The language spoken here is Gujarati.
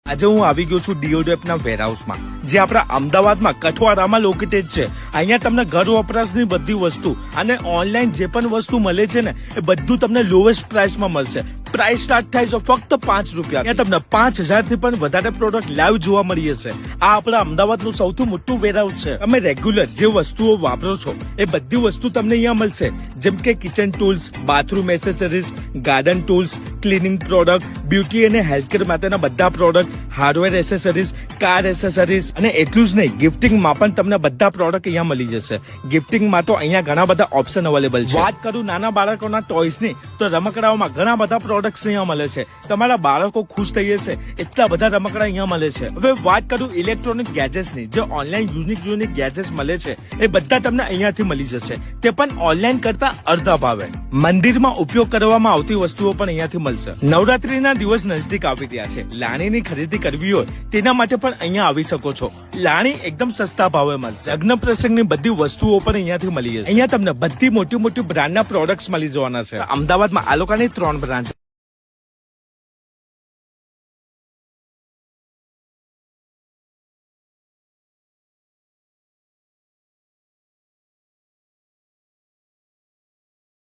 આજે હું આવી ગયો છું ડીઓડેપના વેરહાઉસમાં, જે આપણા અમદાવાદમાં કઠવાડામાં લોકેટેડ છે. અહીંયા તમને ઘર વપરાશની બધી વસ્તુ અને ઓનલાઈન જે પણ વસ્તુ મળે છે ને એ બધું તમને લોએસ્ટ પ્રાઇસમાં મળશે. પ્રાઇસ સ્ટાર્ટ થાય છે ફક્ત ₹5. અહીંયા તમને 5000 થી પણ વધારે પ્રોડક્ટ લાઈવ જોવા મળી જશે. આ આપણા અમદાવાદનું સૌથી મોટું વેરહાઉસ છે. તમે રેગ્યુલર જે વસ્તુઓ વાપરો છો એ બધી વસ્તુ તમને અહીંયા મળશે, જેમ કે kitchen tools, bathroom accessories, garden tools, cleaning product, beauty અને હેલ્થકેર માટેના બધા product, hardware accessories, car accessories અને એટલું જ નહીં, ગિફ્ટિંગમાં પણ તમને બધા પ્રોડક્ટ અહીંયા મળી જશે. ગિફ્ટિંગમાં તો અહીંયા ઘણા બધા ઓપ્શન અવેલેબલ છે. વાત કરું નાના બાળકોના ટોયસની, તો રમકડાઓમાં ઘણા બધા પ્રોડક્ટ્સ અહીંયા મળે છે. તમારા બાળકો ખુશ થઈ જશે એટલા બધા રમકડા અહીંયા મળે છે. હવે વાત કરું ઇલેક્ટ્રોનિક ગેજેટ્સની, જે ઓનલાઈન યુનિક ગેજેટ્સ મળે છે એ બધા તમને અહીંયાથી મળી જશે, તે પણ ઓનલાઈન કરતા અડધા ભાવે. મંદિરમાં ઉપયોગ કરવામાં આવતી વસ્તુઓ પણ અહીંયાથી મળશે. નવરાત્રીના દિવસ નજદીક આવી રહ્યા છે. લાણીની ખરીદી કરવી હોય તેના માટે પણ અહીંયા આવી શકો છો. લાણી એકદમ સસ્તા ભાવે મળશે. લગ્ન પ્રસંગની બધી વસ્તુઓ પણ અહીંયાથી મળી જશે. અહીંયા તમને બધી મોટી બ્રાન્ડના પ્રોડક્ટ્સ મળી જવાના છે. અમદાવાદમાં આ લોકોની 3 બ્રાન્ચ